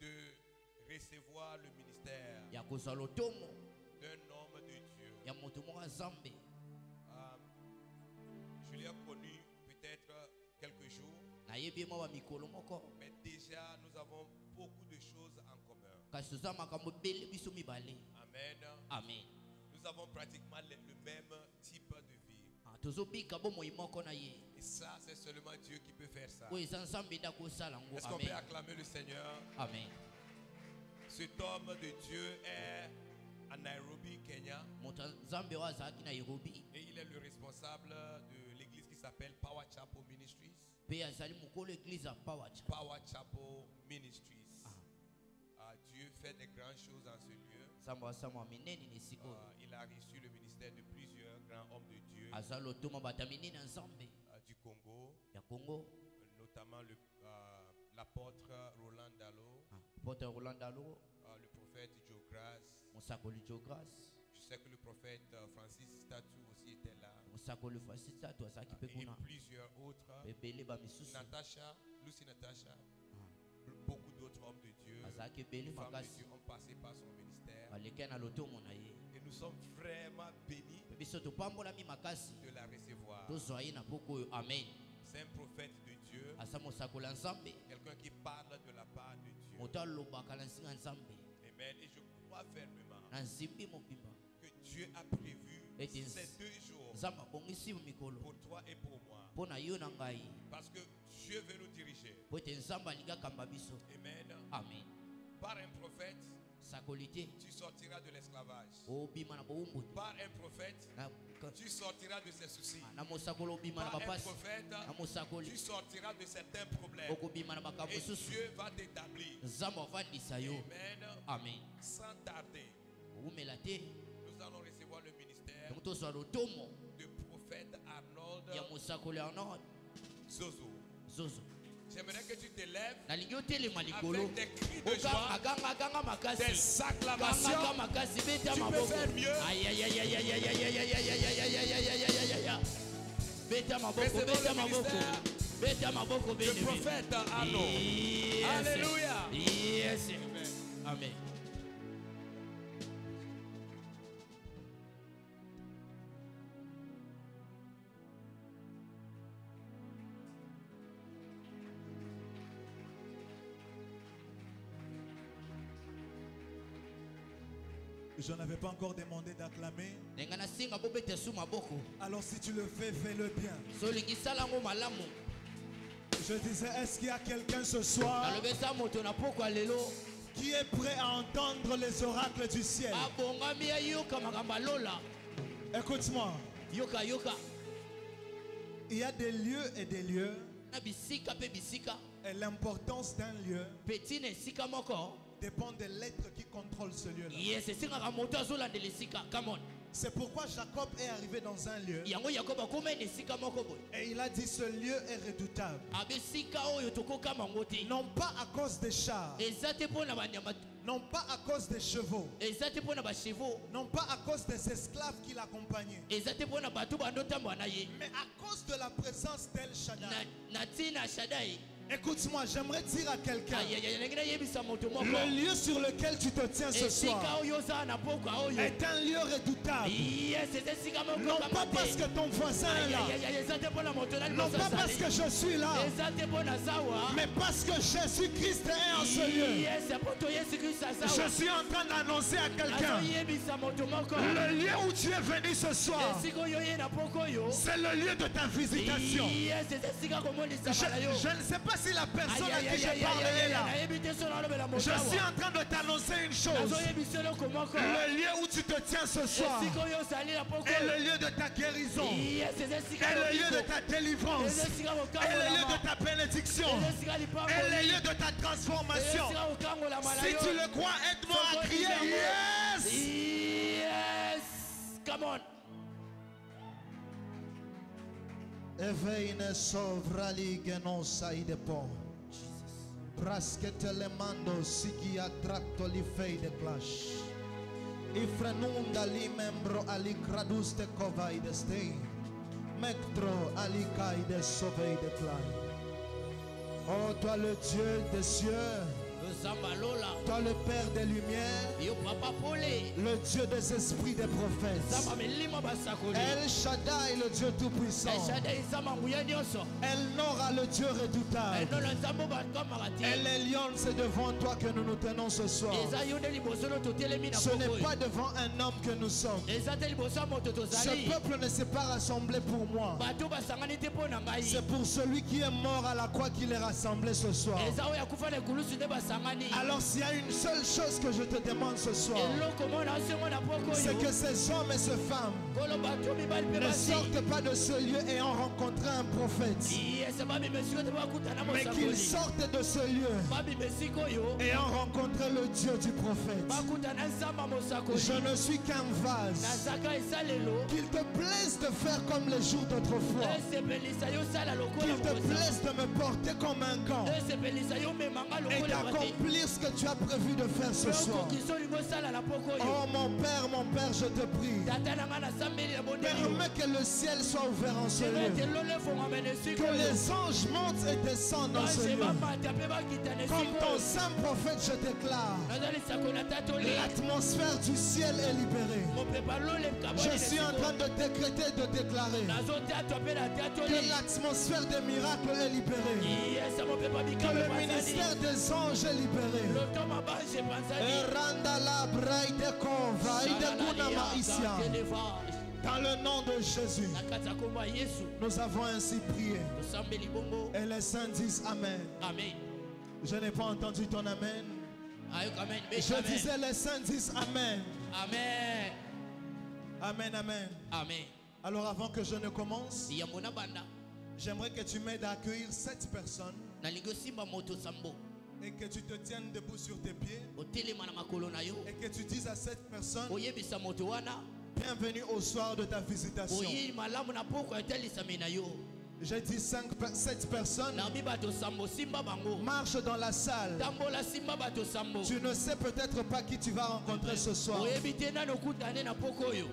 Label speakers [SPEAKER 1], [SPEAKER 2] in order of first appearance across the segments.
[SPEAKER 1] de recevoir le ministère d'un homme de Dieu. Je l'ai connu peut-être quelques jours, mais déjà nous avons beaucoup de choses en commun. Amen.
[SPEAKER 2] Amen.
[SPEAKER 1] Nous avons pratiquement le même type de vie. Et ça, c'est seulement Dieu qui peut faire ça. Est-ce qu'on peut acclamer le Seigneur?
[SPEAKER 2] Amen.
[SPEAKER 1] Cet homme de Dieu est à Nairobi, Kenya. Et il est le responsable de l'église qui s'appelle Power Chapel Ministries. Power Chapel Ministries. Dieu fait de grandes choses dans ce lieu. Il a reçu le ministère de plusieurs grands hommes de Dieu du Congo, notamment l'apôtre Roland Dalo, le prophète Joe Grass. Je sais que le prophète Francis Tatou aussi était là. Et plusieurs autres. Natasha, Lucy Natasha. Beaucoup d'autres hommes de Dieu, femmes de Dieu ont passé par son ministère. Et nous sommes vraiment bénis de la recevoir. C'est un prophète de Dieu, quelqu'un qui parle de la part de Dieu. Amen. Et je crois fermement que Dieu a prévu ces 2 jours pour toi et pour moi. Parce que Dieu veut nous diriger. Amen.
[SPEAKER 2] Amen.
[SPEAKER 1] Par un prophète, tu sortiras de l'esclavage. Par un prophète, tu sortiras de ses soucis. Par un prophète, tu sortiras de certains problèmes. Et Dieu va t'établir.
[SPEAKER 2] Amen.
[SPEAKER 1] Sans tarder, nous allons recevoir le ministère du prophète Arnold Zozo. J'aimerais que tu te lèves avec des cris de joie, des acclamations. Tu peux faire mieux. Le prophète Arnold. Alléluia.
[SPEAKER 2] Yes. Amen.
[SPEAKER 3] Je n'avais pas encore demandé d'acclamer. Alors si tu le fais, fais-le bien. Je disais, est-ce qu'il y a quelqu'un ce soir qui est prêt à entendre les oracles du ciel? Écoute-moi. Il y a des lieux et des lieux. Et l'importance d'un lieu dépend de l'être qui contrôle ce lieu-là. C'est pourquoi Jacob est arrivé dans un lieu et il a dit ce lieu est redoutable. Non pas à cause des chars, non pas à cause des chevaux, non pas à cause des esclaves qui l'accompagnaient, mais à cause de la présence d'El Shaddai. Écoute-moi, j'aimerais dire à quelqu'un, le lieu sur lequel tu te tiens ce soir est un lieu redoutable. Non pas parce que ton voisin est là, non pas parce que je suis là, mais parce que Jésus-Christ est en ce lieu. Je suis en train d'annoncer à quelqu'un, le lieu où tu es venu ce soir, c'est le lieu de ta visitation. Je ne sais pas si la personne à qui je parle est là. Je suis en train de t'annoncer une chose. Le lieu où tu te tiens ce soir est le lieu de ta guérison, est le lieu de ta délivrance, est le lieu de ta bénédiction, est le lieu de ta transformation. Si tu le crois, aide-moi à crier yes.
[SPEAKER 2] Yes. Come on.
[SPEAKER 3] Eveine sovrali che non sai de po. Praske telemando sigi attratto li fei de clash. I frenunda li membro ali kraduste kovai de stei. Mektro ali kai de sovei de clay. Oh, toi le Dieu des cieux, toi le Père des lumières, le Dieu des esprits des prophètes, El Shaddai, le Dieu tout-puissant, El Nora, le Dieu redoutable, El Elyon, c'est devant toi que nous nous tenons ce soir. Ce n'est pas devant un homme que nous sommes. Ce peuple ne s'est pas rassemblé pour moi. C'est pour celui qui est mort à la croix qu'il est rassemblé ce soir. Alors s'il y a une seule chose que je te demande ce soir, c'est que ces hommes et ces femmes ne sortent pas de ce lieu ayant rencontré un prophète, mais qu'ils sortent de ce lieu ayant rencontré le Dieu du prophète. Je ne suis qu'un vase. Qu'il te plaise de faire comme les jours d'autrefois. Qu'il te plaise de me porter comme un gant et d'accomplir ce que tu as prévu de faire ce soir. Oh mon Père, je te prie. Permets que le ciel soit ouvert en ce lieu. Que les anges montent et descendent dans ce lieu. Comme ton saint prophète, je déclare, l'atmosphère du ciel est libérée. Je suis en train de décréter, de déclarer que l'atmosphère des miracles est libérée. Que le ministère des anges est libéré. Dans le nom de Jésus, nous avons ainsi prié. Et les saints disent Amen. Je n'ai pas entendu ton Amen. Je disais les saints disent Amen.
[SPEAKER 2] Amen.
[SPEAKER 3] Amen, amen.
[SPEAKER 2] Amen.
[SPEAKER 3] Alors avant que je ne commence, j'aimerais que tu m'aides à accueillir 7 personnes et que tu te tiennes debout sur tes pieds et que tu dises à cette personne bienvenue au soir de ta visitation. J'ai dit 7 personnes marchent dans la salle. Tu ne sais peut-être pas qui tu vas rencontrer ce soir.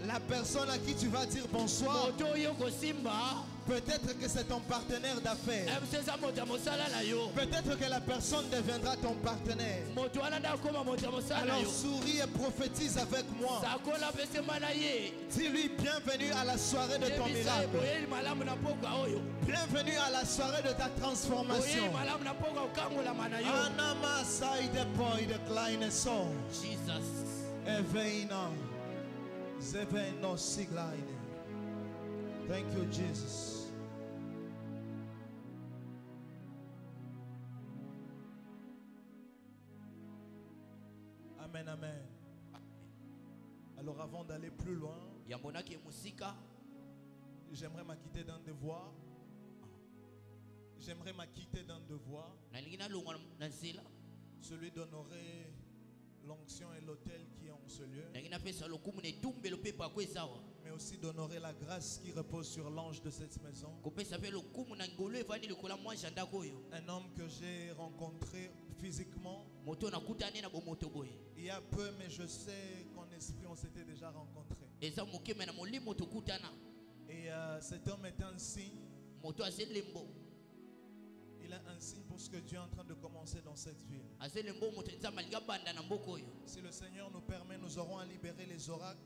[SPEAKER 3] La personne à qui tu vas dire bonsoir, peut-être que c'est ton partenaire d'affaires. Peut-être que la personne deviendra ton partenaire. Alors souris et prophétise avec moi. Dis-lui bienvenue à la soirée de ton miracle. Bienvenue à la soirée de ta transformation. Thank you, Jesus. Amen, amen. Alors avant d'aller plus loin, j'aimerais m'acquitter d'un devoir. J'aimerais m'acquitter d'un devoir, celui d'honorer l'onction et l'autel qui est en ce lieu, mais aussi d'honorer la grâce qui repose sur l'ange de cette maison, un homme que j'ai rencontré physiquement il y a peu, mais je sais qu'en esprit on s'était déjà rencontrés. Et cet homme est un signe. Il est un signe pour ce que Dieu est en train de commencer dans cette ville. Si le Seigneur nous permet, nous aurons à libérer les oracles.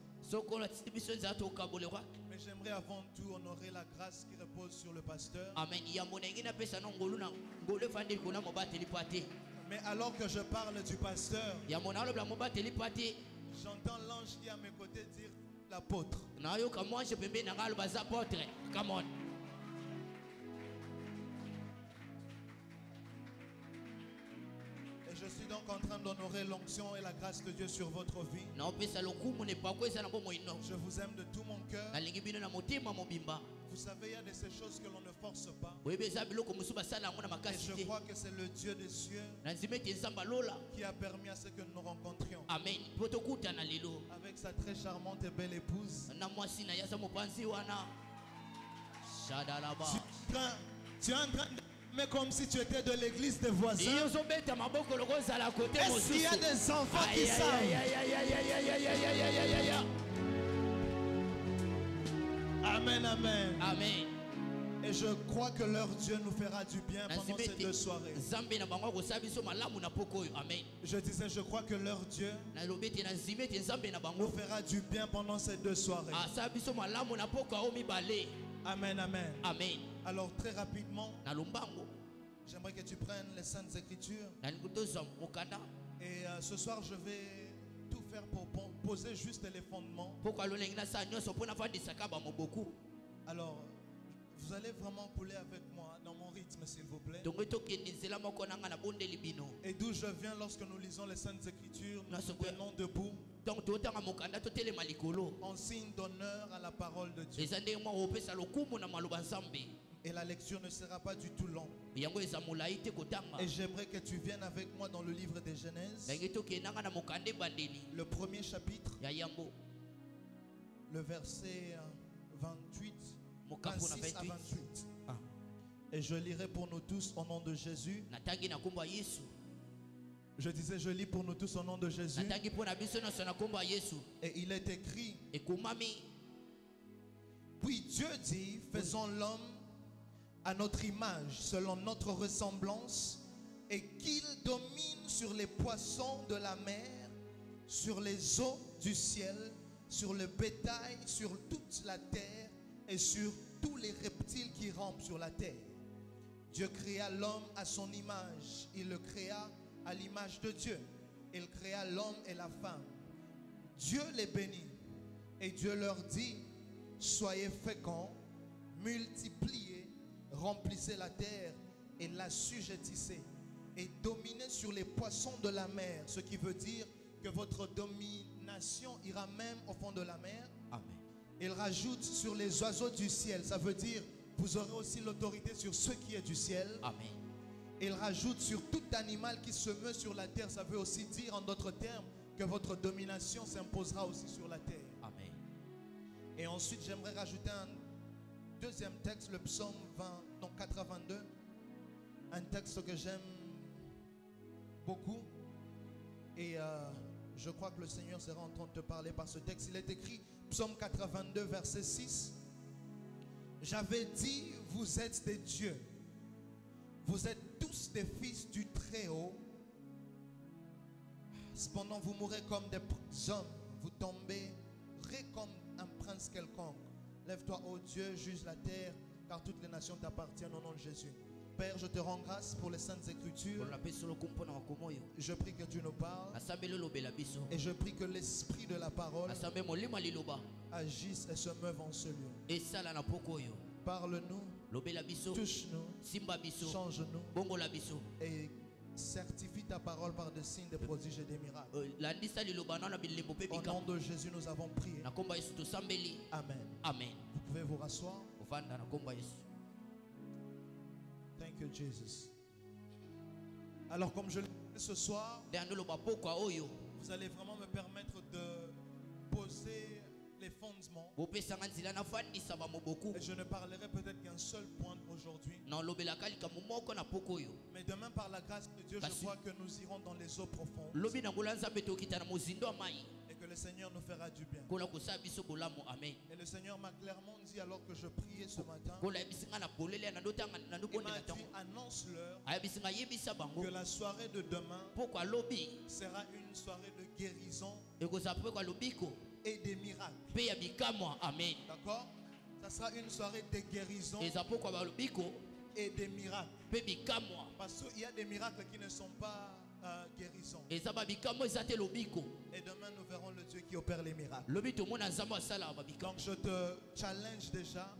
[SPEAKER 3] Mais j'aimerais avant tout honorer la grâce qui repose sur le pasteur. Mais alors que je parle du pasteur, j'entends l'ange qui est à mes côtés dire l'apôtre. Je suis donc en train d'honorer l'onction et la grâce de Dieu sur votre vie. Je vous aime de tout mon cœur. Vous savez, il y a de ces choses que l'on ne force pas. Et je crois que c'est le Dieu des cieux qui a permis à ce que nous nous rencontrions.
[SPEAKER 2] Amen.
[SPEAKER 3] Avec sa très charmante et belle épouse. Tu es en train de... Mais comme si tu étais de l'église des voisins. Est-ce qu'il y a des enfants qui savent? Amen, amen.
[SPEAKER 2] Amen.
[SPEAKER 3] Et je crois que leur Dieu nous fera du bien pendant ces 2 soirées. Je disais, je crois que leur Dieu nous fera du bien pendant ces 2 soirées. Amen, amen.
[SPEAKER 2] Amen.
[SPEAKER 3] Alors très rapidement, j'aimerais que tu prennes les Saintes Écritures. Et ce soir, je vais tout faire pour poser juste les fondements. Alors, vous allez vraiment couler avec moi dans mon rythme, s'il vous plaît. Et d'où je viens lorsque nous lisons les Saintes Écritures, nous venons debout en signe d'honneur à la parole de Dieu. Et la lecture ne sera pas du tout longue. Et j'aimerais que tu viennes avec moi dans le livre des Genèse, le premier chapitre, le verset 26 à 28. Et je lirai pour nous tous au nom de Jésus. Je disais, je lis pour nous tous au nom de Jésus. Et il est écrit, puis Dieu dit, faisons l'homme à notre image, selon notre ressemblance, et qu'il domine sur les poissons de la mer, sur les eaux du ciel, sur le bétail, sur toute la terre et sur tous les reptiles qui rampent sur la terre. Dieu créa l'homme à son image. Il le créa à l'image de Dieu. Il créa l'homme et la femme. Dieu les bénit. Et Dieu leur dit, soyez féconds, multipliez, remplissez la terre et l'assujettissez. Et dominez sur les poissons de la mer. Ce qui veut dire que votre domination ira même au fond de la mer.
[SPEAKER 2] Amen.
[SPEAKER 3] Il rajoute sur les oiseaux du ciel. Ça veut dire vous aurez aussi l'autorité sur ce qui est du ciel.
[SPEAKER 2] Amen.
[SPEAKER 3] Il rajoute sur tout animal qui se meut sur la terre. Ça veut aussi dire en d'autres termes que votre domination s'imposera aussi sur la terre.
[SPEAKER 2] Amen.
[SPEAKER 3] Et ensuite j'aimerais rajouter un deuxième texte, le psaume 82. Un texte que j'aime beaucoup. Et je crois que le Seigneur sera en train de te parler par ce texte. Il est écrit, psaume 82, verset 6. J'avais dit, vous êtes des dieux. Vous êtes tous des fils du Très-Haut. Cependant, vous mourrez comme des hommes. Vous tomberez comme un prince quelconque. Lève-toi, ô Dieu, juge la terre, car toutes les nations t'appartiennent au nom de Jésus. Père, je te rends grâce pour les Saintes Écritures. Je prie que tu nous parles. Et je prie que l'esprit de la parole agisse et se meuve en ce lieu. Parle-nous, touche-nous, change-nous et certifie ta parole par des signes, des prodiges et des miracles. Au nom de Jésus, nous avons prié. Amen.
[SPEAKER 2] Amen.
[SPEAKER 3] Vous pouvez vous rasseoir. Thank you, Jesus. Alors, comme je l'ai dit ce soir, vous allez vraiment me permettre de poser les fondements. Et je ne parlerai peut-être qu'un seul point aujourd'hui. Mais demain, par la grâce de Dieu, je crois que nous irons dans les eaux profondes. Et que le Seigneur nous fera du bien. Et le Seigneur m'a clairement dit alors que je priais ce matin. Il m'a dit, annonce-leur que la soirée de demain sera une soirée de guérison et des miracles. D'accord? Ça sera une soirée de guérison et des miracles. Parce qu'il y a des miracles qui ne sont pas guérison. Et demain nous verrons le Dieu qui opère les miracles. Donc je te challenge déjà.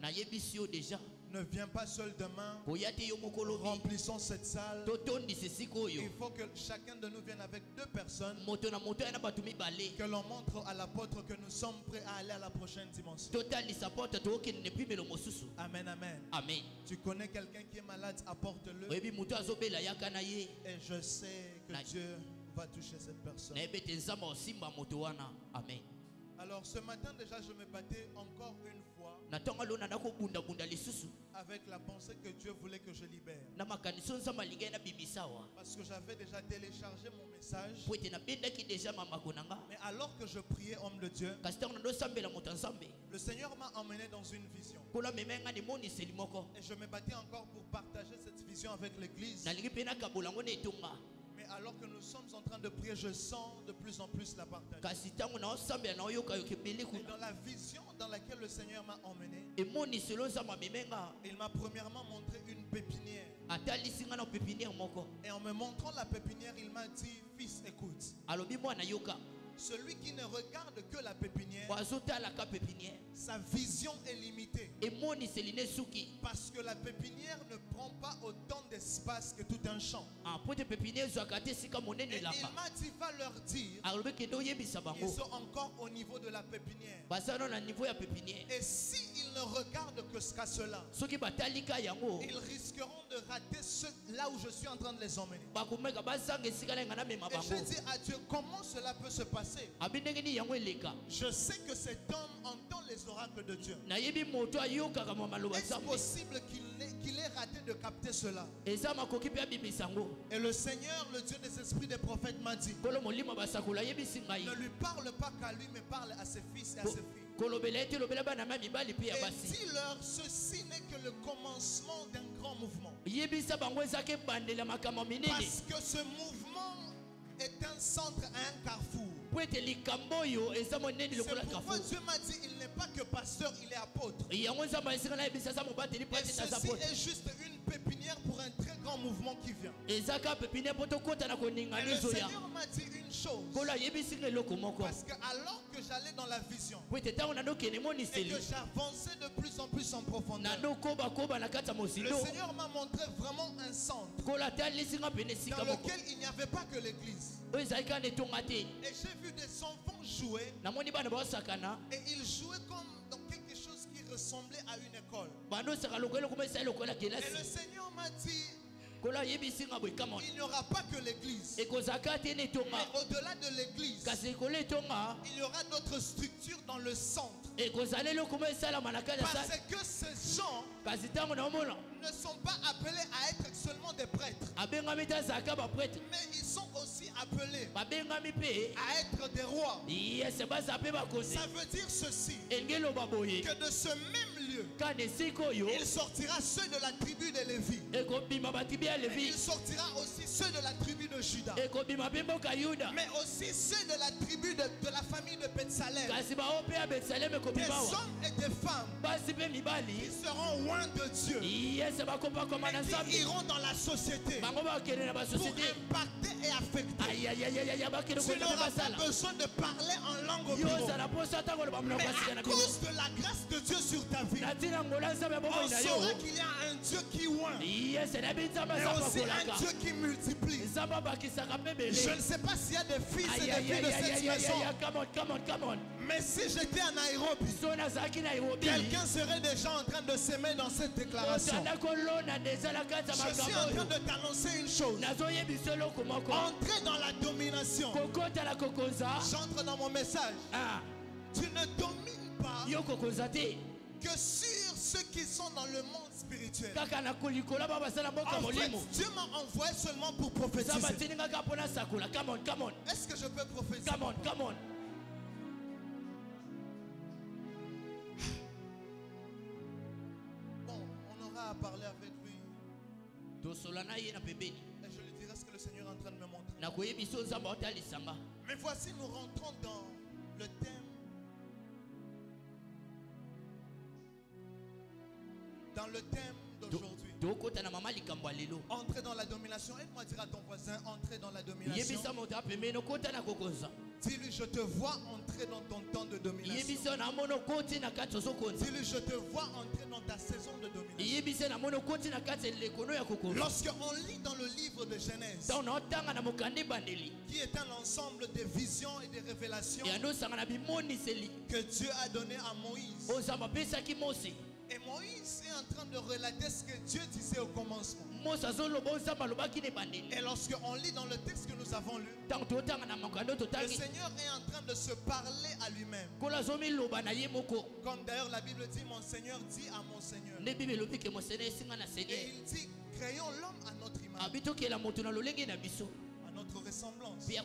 [SPEAKER 3] Ne viens pas seul demain. Remplissons cette salle. Il faut que chacun de nous vienne avec 2 personnes. Que l'on montre à l'apôtre que nous sommes prêts à aller à la prochaine dimension. Amen, amen.
[SPEAKER 2] Amen.
[SPEAKER 3] Tu connais quelqu'un qui est malade, apporte-le. Et je sais que Dieu va toucher cette personne.
[SPEAKER 2] Amen.
[SPEAKER 3] Alors ce matin déjà je me battais encore une fois avec la pensée que Dieu voulait que je libère. Parce que j'avais déjà téléchargé mon message. Mais alors que je priais, homme de Dieu, Le Seigneur m'a emmené dans une vision. Et je me battais encore pour partager cette vision avec l'église. Mais alors que nous sommes en train de prier, je sens de plus en plus la partager. Et dans la vision dans laquelle le Seigneur m'a emmené, il m'a premièrement montré une pépinière. Et en me montrant la pépinière, il m'a dit, fils, écoute. Celui qui ne regarde que la pépinière, sa vision est limitée. Parce que la pépinière ne prend pas autant d'espace que tout un champ. Et il m'a dit, va leur dire, ils sont encore au niveau de la pépinière. Et s'ils ne regardent qu'à cela, ils risqueront de rater là où je suis en train de les emmener. Et j'ai dit à Dieu, comment cela peut se passer? Je sais que cet homme entend les oracles de Dieu. Est-ce possible qu'il ait raté de capter cela? Et le Seigneur, le Dieu des esprits des prophètes, m'a dit, ne lui parle pas qu'à lui, mais parle à ses fils et à ses filles. Et dis-leur, ceci n'est que le commencement d'un grand mouvement. Parce que ce mouvement est un centre à un carrefour. C'est pourquoi Dieu m'a dit, il n'est pas que pasteur, il est apôtre. Et ceci est juste une pépinière pour un très grand mouvement qui vient. Et le Seigneur m'a dit une chose. Parce que alors que j'allais dans la vision et que j'avançais de plus en plus en profondeur, le Seigneur m'a montré vraiment un centre dans lequel il n'y avait pas que l'église. Et j'ai vu des enfants jouer. Et ils jouaient comme dans quelque chose qui ressemblait à une école. Et le Seigneur m'a dit, il n'y aura pas que l'église. Mais au-delà de l'église, il y aura d'autres structures dans le centre. Parce que ces gens ne sont pas appelés à être seulement des prêtres. Mais ils sont aussi appelés à être des rois. Ça veut dire ceci, que de ce même lieu, il sortira ceux de la tribu de Lévi. Et il sortira aussi ceux de la tribu de Juda. Mais aussi ceux de la tribu de la famille de Bethsalem. Des hommes et des femmes qui seront loin de Dieu et qui iront dans la société pour impacter et affecter. Tu n'auras pas besoin de parler en langue opinion. Mais à cause de la grâce de Dieu sur ta vie, on saura qu'il y a un Dieu qui oint, mais aussi un Dieu qui multiplie. Je ne sais pas s'il y a des fils et des filles de cette maison, mais si j'étais à Nairobi, quelqu'un serait déjà en train de s'aimer dans cette déclaration. Je suis en train de t'annoncer une chose. Entrer dans la domination. J'entre dans mon message. Tu ne domines pas que sur ceux qui sont dans le monde spirituel. En fait, Dieu m'a envoyé seulement pour prophétiser. Est-ce que je peux prophétiser? À parler avec lui. Et je lui dirai ce que le Seigneur est en train de me montrer. Mais voici, nous rentrons dans le thème. Dans le thème d'aujourd'hui. Entrer dans la domination. Aide-moi dire à ton voisin, entrer dans la domination. Dis-lui, je te vois entrer dans ton temps de domination. Dis-lui, je te vois entrer dans ta saison de domination. Lorsqu'on lit dans le livre de Genèse, qui est un ensemble de visions et de révélations que Dieu a donné à Moïse. Et Moïse est en train de relater ce que Dieu disait au commencement. Et lorsqu'on lit dans le texte que nous avons lu, le Seigneur est en train de se parler à lui-même. Comme d'ailleurs la Bible dit, mon Seigneur dit à mon Seigneur. Et il dit, créons l'homme à notre image, à notre ressemblance. Mais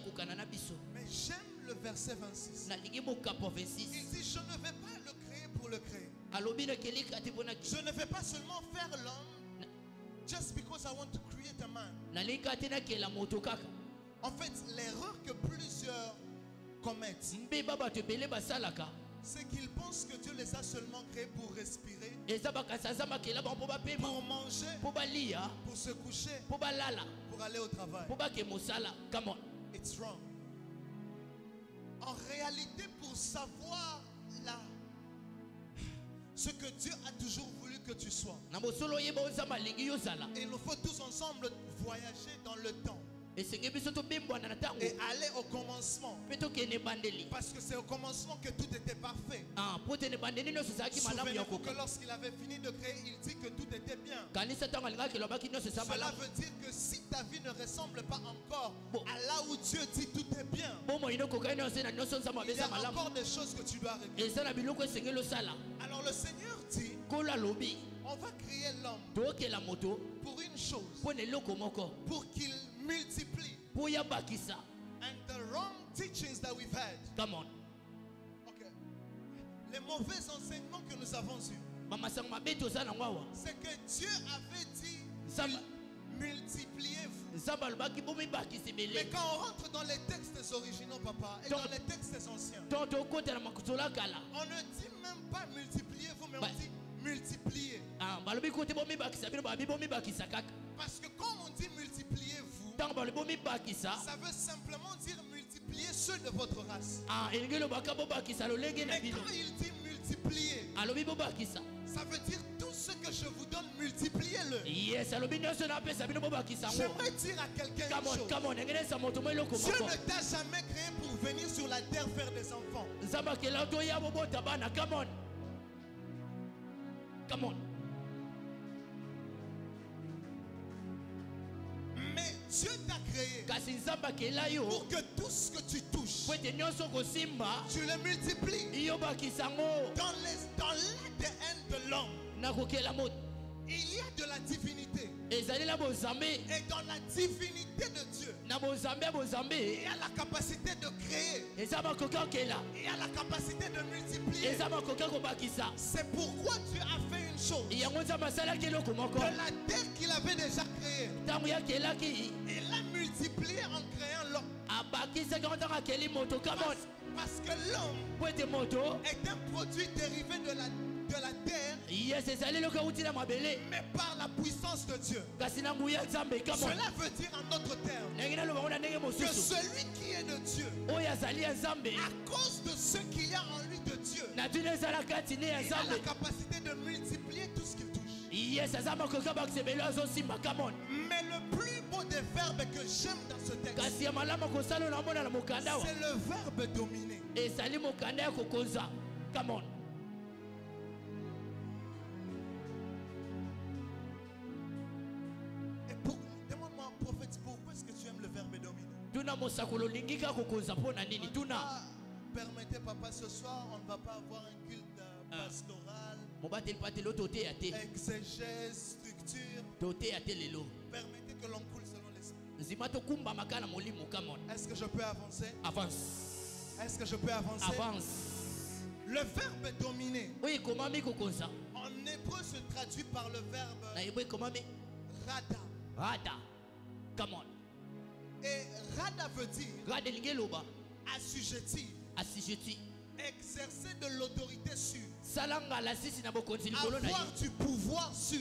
[SPEAKER 3] j'aime le verset 26. Il dit, je ne vais pas le créer pour le créer. Je ne vais pas seulement faire l'homme just because I want to create a man. En fait, l'erreur que plusieurs commettent, c'est qu'ils pensent que Dieu les a seulement créés pour respirer, pour manger, pour se coucher, pour aller au travail.
[SPEAKER 2] Come on.
[SPEAKER 3] It's wrong. En réalité, pour savoir ce que Dieu a toujours voulu que tu sois, il nous faut tous ensemble voyager dans le temps et aller au commencement, parce que c'est au commencement que tout était parfait. Souvenez-vous que lorsqu'il avait fini de créer, il dit que tout était bien. Cela veut dire que si ta vie ne ressemble pas encore à là où Dieu dit tout est bien, il y a encore des choses que tu dois régler. Alors le Seigneur dit, on va créer l'homme pour une chose, pour qu'il multiplie. And the wrong teachings that we've had,
[SPEAKER 2] come on,
[SPEAKER 3] okay, les mauvais enseignements que nous avons eus, c'est que Dieu avait dit multipliez-vous. Mais quand on rentre dans les textes originaux, papa, et dans les textes anciens, on ne dit même pas multipliez-vous, mais on dit multipliez. Parce que quand on dit multipliez-vous, ça veut simplement dire multiplier ceux de votre race. Mais quand il dit multiplier, ça veut dire tout ce que je vous donne, multipliez-le. J'aimerais dire à quelqu'un une chose. Dieu ne t'a jamais créé pour venir sur la terre faire des enfants.
[SPEAKER 2] Come on.
[SPEAKER 3] Mais Dieu t'a créé pour que tout ce que tu touches, tu le multiplies. Dans l'ADN de l'homme, il y a de la divinité. Et dans la divinité de Dieu, il y a la capacité de créer. Il y a la capacité de multiplier. C'est pourquoi Dieu a fait une chose. De la terre qu'il avait déjà créée, il a multiplié en créant l'homme. Parce que l'homme est un produit dérivé de la terre, mais par la puissance de Dieu. Cela veut dire en d'autres termes que celui qui est de Dieu, à cause de ce qu'il y a en lui de Dieu, il a la capacité de multiplier tout ce qu'il touche. Mais le plus beau des verbes que j'aime dans ce texte, c'est le verbe dominer.
[SPEAKER 2] Come on.
[SPEAKER 3] Demande-moi, prophète, pourquoi est-ce que tu aimes le verbe dominer? Permettez, papa, ce soir, on ne va pas avoir un culte pastoral, exégèse, structure. Permettez que l'on coule selon l'esprit. Est-ce que je peux avancer?
[SPEAKER 2] Avance.
[SPEAKER 3] Est-ce que je peux avancer?
[SPEAKER 2] Avance.
[SPEAKER 3] Le verbe dominer, en hébreu, se traduit par le verbe rada.
[SPEAKER 2] Rada. Come on.
[SPEAKER 3] Et rada veut dire assujetti, exercer de l'autorité sur, avoir du pouvoir sur,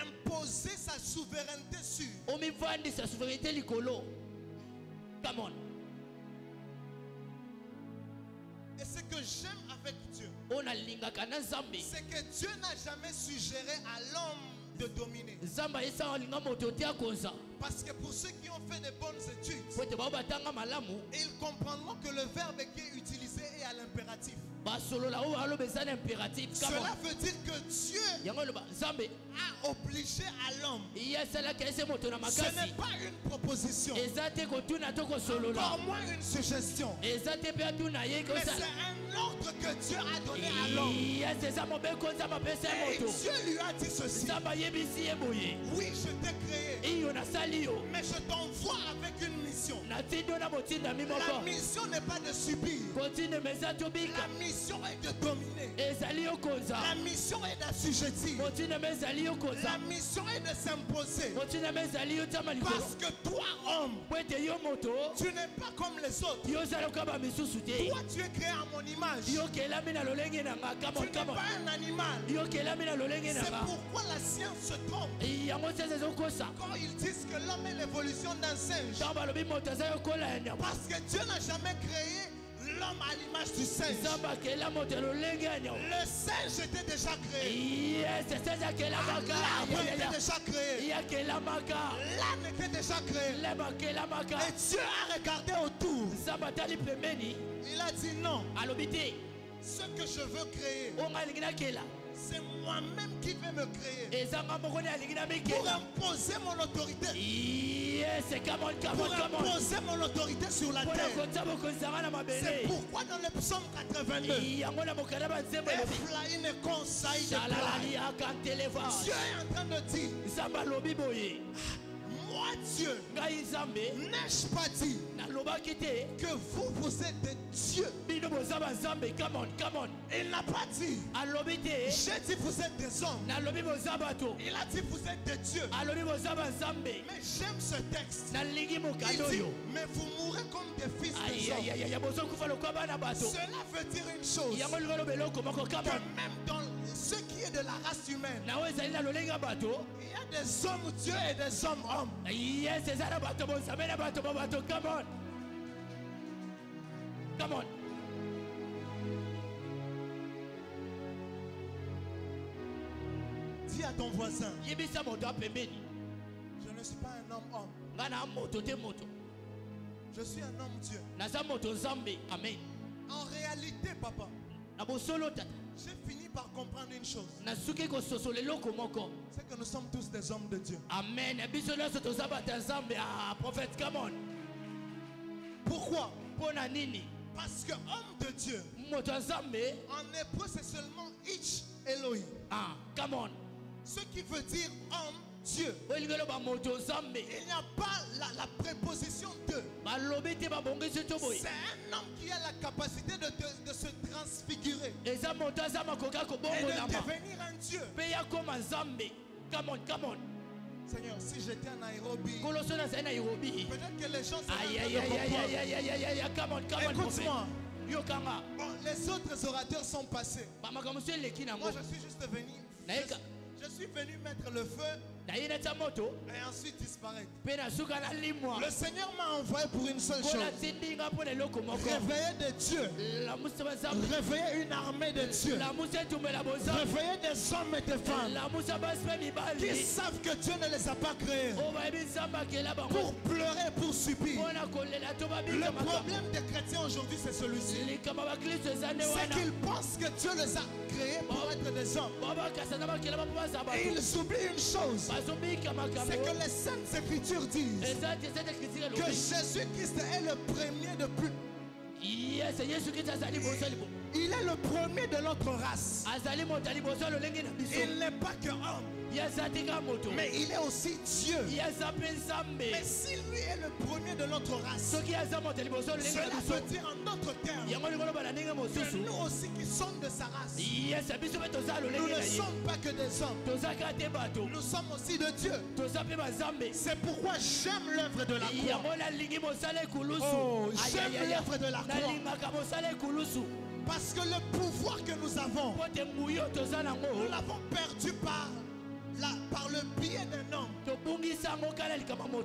[SPEAKER 3] imposer sa souveraineté sur.
[SPEAKER 2] Come on.
[SPEAKER 3] Et ce que j'aime avec Dieu, c'est que Dieu n'a jamais suggéré à l'homme de dominer. Parce que pour ceux qui ont fait de bonnes études, ils comprendront que le verbe qui est utilisé est à l'impératif. Cela veut dire que Dieu a obligé à l'homme. Ce n'est pas une proposition, encore moins une suggestion, mais c'est un ordre que Dieu a donné à l'homme. Et Dieu lui a dit ceci: oui, je t'ai créé, mais Mais je t'envoie avec une mission. La mission n'est pas de subir. La mission est de dominer. La mission est d'assujettir. La mission est de s'imposer. Parce que toi, homme, tu n'es pas comme les autres. Toi, tu es créé à mon image. Tu n'es pas un animal. C'est pourquoi la science se trompe quand ils disent que l'homme est l'évolution d'un singe. Parce que Dieu n'a jamais créé l'homme à l'image du singe. Le singe était déjà créé. L'arbre était déjà créé. L'âne était déjà créé. Et Dieu a regardé autour. Il a dit non. Ce que je veux créer, c'est moi-même qui vais me créer pour imposer mon autorité. Pour imposer mon autorité sur la terre. C'est pourquoi dans le psaume 82, Ephraim est conseil de pride. Dieu est en train de dire, moi Dieu, n'ai-je pas dit que vous êtes des dieux? Il n'a pas dit, j'ai dit vous êtes des hommes. Il a dit vous êtes des dieux. Mais j'aime ce texte. Il dit, mais vous mourrez comme des fils des hommes. Cela veut dire une chose, que même dans ce qui est de la race humaine, il y a des hommes dieux et des hommes hommes.
[SPEAKER 2] Come on.
[SPEAKER 3] Dis à ton voisin, je ne suis pas un homme homme. Je suis un homme Dieu.
[SPEAKER 2] Amen.
[SPEAKER 3] En réalité, papa, j'ai fini par comprendre une chose. C'est que nous sommes tous des hommes de Dieu.
[SPEAKER 2] Amen.
[SPEAKER 3] Pourquoi? Parce que homme de Dieu, en hébreu c'est seulement Ich Elohim.
[SPEAKER 2] Come on.
[SPEAKER 3] Ce qui veut dire homme, Dieu. Il n'y a pas la préposition de. C'est un homme qui a la capacité de se transfigurer et de devenir un Dieu.
[SPEAKER 2] Come on, come on.
[SPEAKER 3] Seigneur, si j'étais en Nairobi, peut-être que les gens seraient écoute-moi. Bon, les autres orateurs sont passés. Moi, je suis juste venu. Je suis venu mettre le feu et ensuite disparaître. Le Seigneur m'a envoyé pour une seule chose. Réveiller des dieux. Réveiller une armée de dieux. Réveiller des hommes et des femmes qui savent que Dieu ne les a pas créés pour pleurer, pour subir. Le problème des chrétiens aujourd'hui, c'est celui-ci. C'est qu'ils pensent que Dieu les a créés pour être des hommes. Et ils oublient une chose. C'est que les Saintes Écritures disent que Jésus-Christ est le premier de plus. Il est le premier de notre race. Il n'est pas que homme, mais il est aussi Dieu. Mais si lui est le premier de notre race, cela veut dire en d'autres termes que nous aussi qui sommes de sa race, nous ne sommes pas que des hommes, nous sommes aussi de Dieu. C'est pourquoi j'aime l'œuvre de la croix. Oh, j'aime l'œuvre de la croix. Parce que le pouvoir que nous avons, nous l'avons perdu par le biais d'un homme.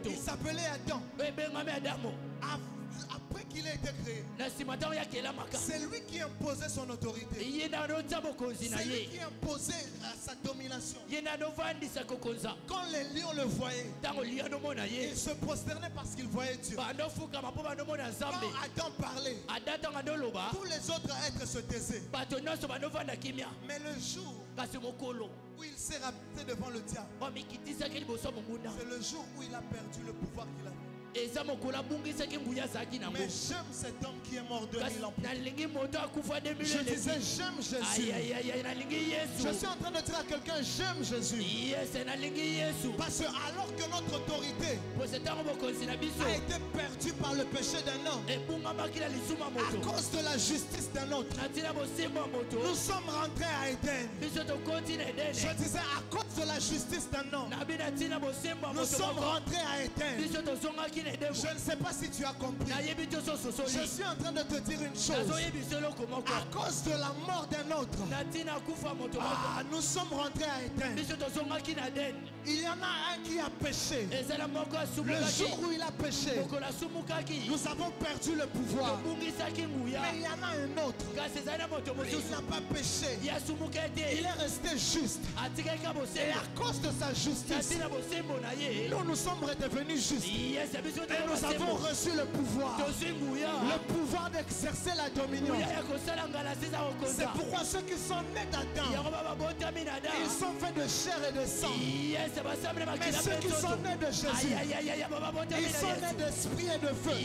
[SPEAKER 3] Il s'appelait Adam. Après qu'il ait été créé, c'est lui qui imposait son autorité. C'est lui qui imposait sa domination. Quand les lions le voyaient, ils se prosternaient parce qu'ils voyaient Dieu. Quand Adam parlait, tous les autres êtres se taisaient. Mais le jour où il s'est rabattu devant le diable, c'est le jour où il a perdu le pouvoir qu'il avait. Mais j'aime cet homme qui est mort 2000 ans plus tard. Je disais j'aime Jésus. Je suis en train de dire à quelqu'un j'aime Jésus. Parce que alors que notre autorité a été perdu par le péché d'un homme. À cause de la justice d'un autre, nous sommes rentrés à Éden. Je disais à cause de la justice d'un homme, nous sommes rentrés à Éden. Je ne sais pas si tu as compris. Je suis en train de te dire une chose. À cause de la mort d'un autre, nous sommes rentrés à Éden. Il y en a un qui a péché. Le jour où il a péché, nous avons perdu le pouvoir. Mais il y en a un autre. Il n'a pas péché. Il est resté juste. Et à cause de sa justice, nous sommes redevenus justes. Et nous avons reçu le pouvoir. Le pouvoir d'exercer la dominion. C'est pourquoi ceux qui sont nés d'Adam, ils sont faits de chair et de sang. Mais ceux qui sont nés de Jésus, ils sont nés d'esprit et de feu.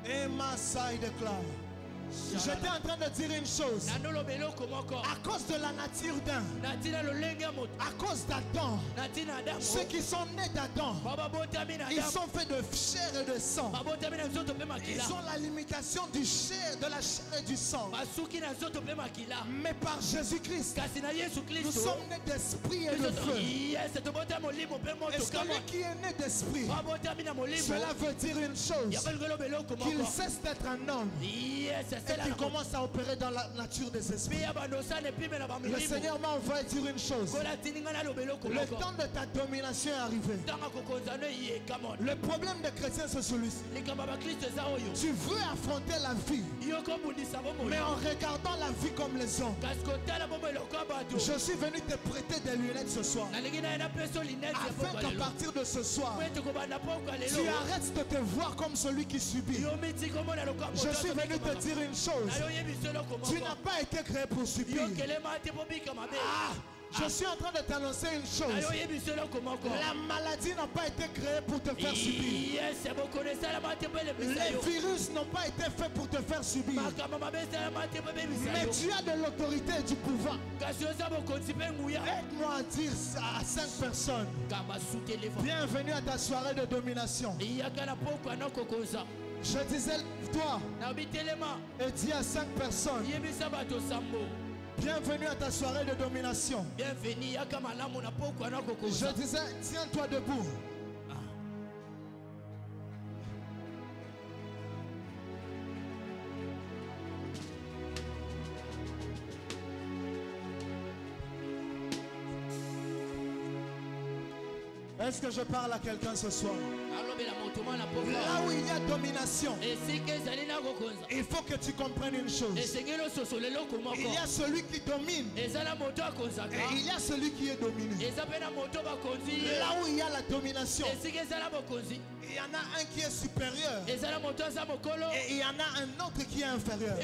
[SPEAKER 3] Et Maasai déclare. J'étais en train de dire une chose. À cause de la nature d'un, à cause d'Adam, ceux qui sont nés d'Adam, ils sont faits de chair et de sang. Ils ont la limitation du chair, de la chair et du sang. Mais par Jésus-Christ, nous sommes nés d'esprit et de feu. Et celui qui est né d'esprit, cela veut dire une chose, qu'il cesse d'être un homme et qu'il commence à opérer dans la nature des esprits. Le Seigneur m'a envoyé dire une chose. Le temps de ta domination est arrivé. Le problème des chrétiens c'est celui-ci. Tu veux affronter la vie, mais en regardant la vie comme les hommes. Je suis venu te prêter des lunettes ce soir, afin qu'à partir de ce soir, tu arrêtes de te voir comme celui qui subit. Je suis venu te dire une chose. Tu n'as pas été créé pour subir. Je suis en train de t'annoncer une chose. La maladie n'a pas été créée pour te faire subir. Les virus n'ont pas été faits pour te faire subir. Mais tu as de l'autorité et du pouvoir. Aide-moi à dire à 5 personnes. Bienvenue à ta soirée de domination. Je disais, toi, et dis à 5 personnes. Bienvenue à ta soirée de domination. Je disais, tiens-toi debout. Est-ce que je parle à quelqu'un ce soir? Là où il y a domination, il faut que tu comprennes une chose. Il y a celui qui domine et il y a celui qui est dominé. Là où il y a la domination, il y en a un qui est supérieur et il y en a un autre qui est inférieur.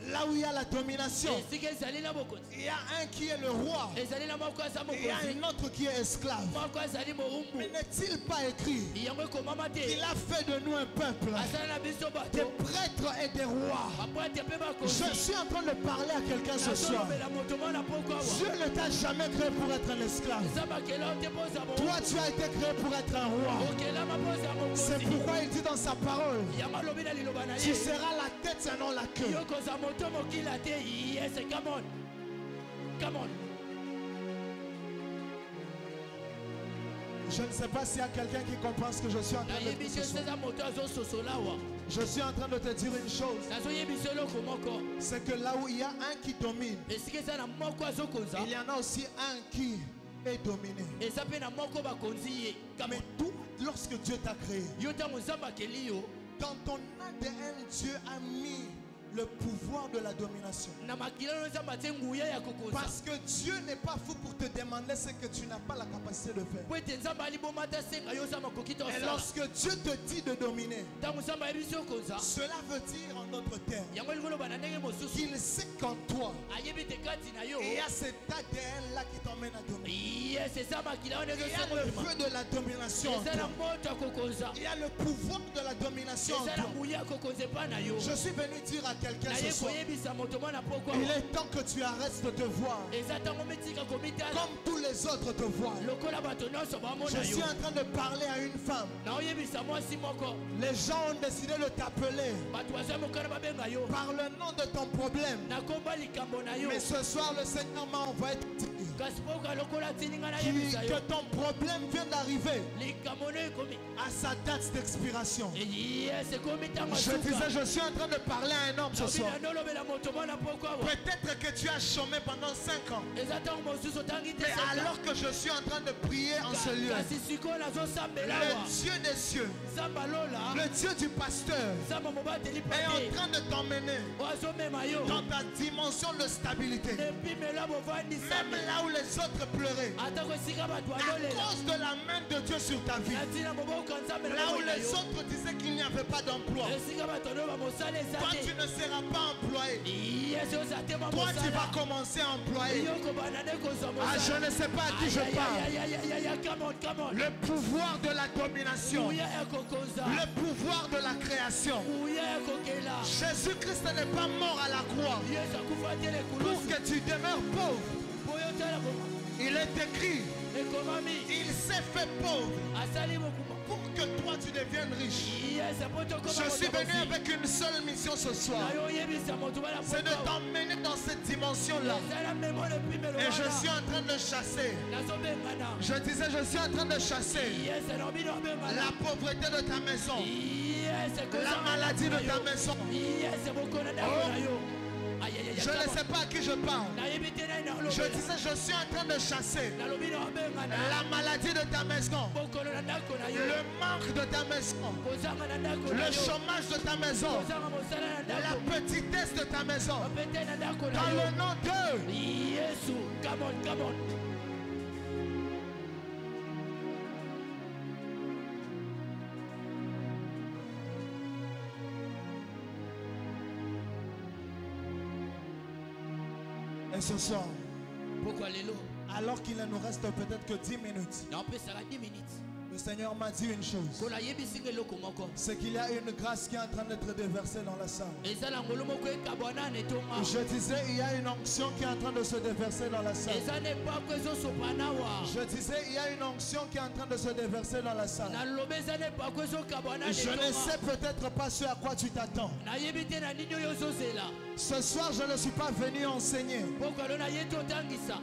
[SPEAKER 3] Là où il y a la domination, il y a un qui est le roi et il y a un autre qui est esclave. Mais n'est-il pas écrit qu'il a fait de nous un peuple, des prêtres et des rois? Je suis en train de parler à quelqu'un ce soir. Dieu ne t'a jamais créé pour être un esclave. Toi tu as été créé pour être un roi. C'est pourquoi il dit dans sa parole, tu seras la tête et non la queue. Je ne sais pas s'il y a quelqu'un qui comprend ce que je suis en train de dire ce soir. Je suis en train de te dire une chose. C'est que là où il y a un qui domine, il y en a aussi un qui est dominé. Mais tout, lorsque Dieu t'a créé, dans ton ADN, Dieu a mis le pouvoir de la domination. Parce que Dieu n'est pas fou pour te demander ce que tu n'as pas la capacité de faire. Et lorsque Dieu te dit de dominer, cela veut dire en d'autres termes qu'il sait qu'en toi il y a cet ADN là qui t'emmène à dominer. Il y a le feu de la domination en toi. Il y a le pouvoir de la domination en toi. Je suis venu dire à quelqu'un ce soir, il est temps que tu arrêtes de te voir comme tous les autres te voient. Je suis en train de parler à une femme. Les gens ont décidé de t'appeler par le nom de ton problème. Mais ce soir, le Seigneur m'a envoyé te dire que ton problème vient d'arriver à sa date d'expiration. Je disais, je suis en train de parler à un homme ce soir. Peut-être que tu as chômé pendant 5 ans. Mais alors que je suis en train de prier en ce lieu, le Dieu des cieux, le Dieu du pasteur, est en train de t'emmener dans ta dimension de stabilité. Même là où les autres pleuraient, à cause de la main de Dieu sur ta vie, là où les autres disaient qu'il n'y avait pas d'emploi, toi tu ne seras pas employé. Toi tu vas commencer à employer. Ah, je ne sais pas à qui je parle. Le pouvoir de la domination, le pouvoir de la création. Jésus-Christ n'est pas mort à la croix pour que tu demeures pauvre. Il est écrit, il s'est fait pauvre pour que toi tu deviennes riche. Je suis venu avec une seule mission ce soir, c'est de t'emmener dans cette dimension-là. Et je suis en train de chasser. Je disais, je suis en train de chasser la pauvreté de ta maison, la maladie de ta maison. Je ne sais pas à qui je parle. Je disais, je suis en train de chasser la maladie de ta maison, le manque de ta maison, le chômage de ta maison, la petitesse de ta maison. Dans le nom de Jésus. Et ce soir, alors qu'il ne nous reste peut-être que 10 minutes, le Seigneur m'a dit une chose, c'est qu'il y a une grâce qui est en train d'être déversée dans la salle. Je disais, il y a une onction qui est en train de se déverser dans la salle. Je disais, il y a une onction qui est en train de se déverser dans la salle. Je ne sais peut-être pas ce à quoi tu t'attends. Ce soir, je ne suis pas venu enseigner.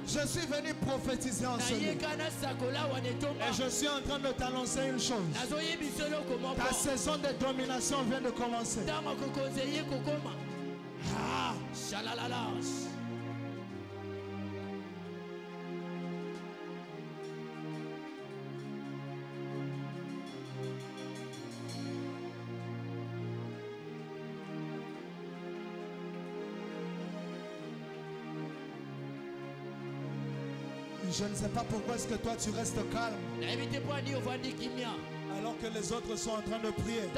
[SPEAKER 3] Je suis venu prophétiser en ce lieu. Et je suis en train de t'annoncer une chose. Ta saison de domination vient de commencer. Ah. Je ne sais pas pourquoi est-ce que toi tu restes calme alors que les autres sont en train de prier.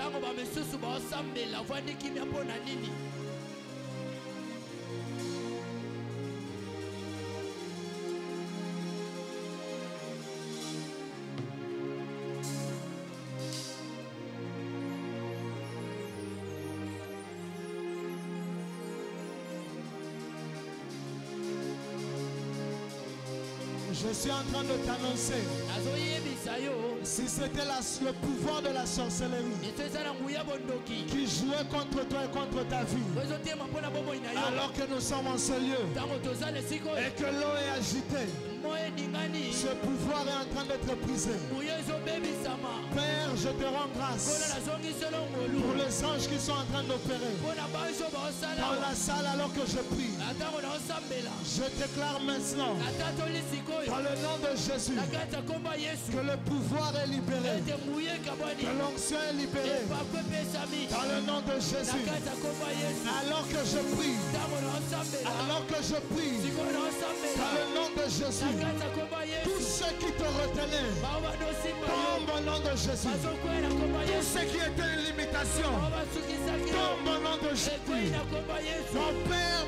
[SPEAKER 3] Je suis en train de t'annoncer, si c'était le pouvoir de la sorcellerie qui jouait contre toi et contre ta vie, alors que nous sommes en ce lieu et que l'eau est agitée, ce pouvoir est en train d'être brisé. Père, je te rends grâce pour les anges qui sont en train d'opérer dans la salle alors que je prie. Je déclare maintenant, dans le nom de Jésus, que le pouvoir est libéré, que l'onction est libérée. Dans le nom de Jésus, alors que je prie, dans le nom de Jésus, tous ceux qui te retenaient, tombe au nom de Jésus. Tous ceux qui étaient une limitation, tombe au nom de Jésus. Mon Père,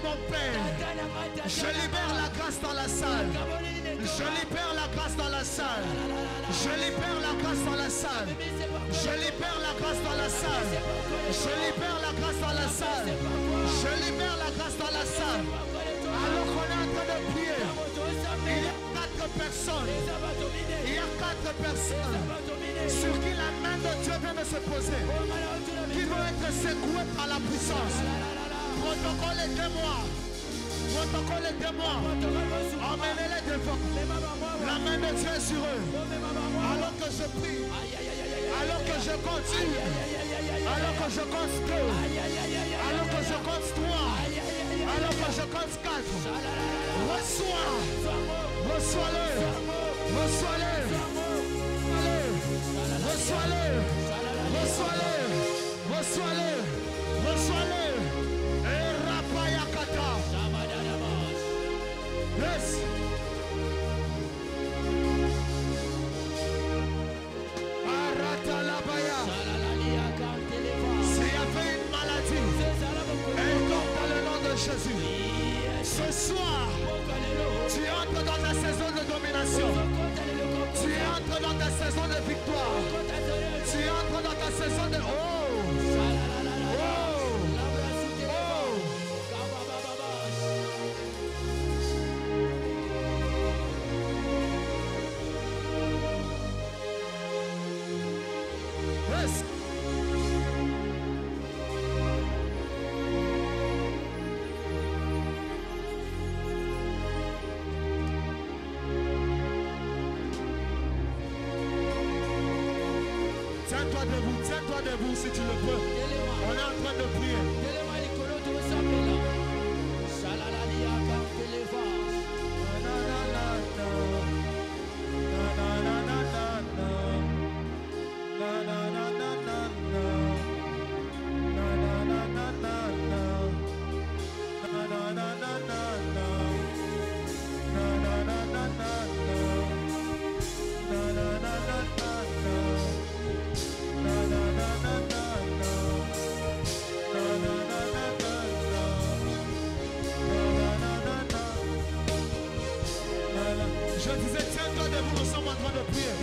[SPEAKER 3] je libère la grâce dans la salle. Je libère la grâce dans la salle. Je libère la grâce dans la salle. Je libère la grâce dans la salle. Je libère la grâce dans la salle. Je libère la grâce dans la salle. Alors qu'on est en train de prier, il y a 4 personnes. Il y a 4 personnes sur qui la main de Dieu vient de se poser, qui vont être secouées par la puissance. Protocole, aidez-moi. Protocole, aidez-moi. Emmenez-les devant. La main de Dieu est sur eux. Alors que je prie, alors que je continue, alors que je compte 2, alors que je compte 3, alors que je compte 4. Reçois. Reçois-le. Reçois-le. Reçois-le. Reçois-le. Reçois-le. Reçois-le. Et Rapayakata. Yes. Aratalabaya. S'il y avait une maladie, elle tombe dans le nom de Jésus. Ce soir, tu entres dans ta saison de domination. Tu entres dans ta saison de victoire. Tu entres dans ta saison de... Yes. Tiens-toi debout si tu le peux. On est en train de prier. Je disais, tiens-toi debout, nous sommes en train de prier.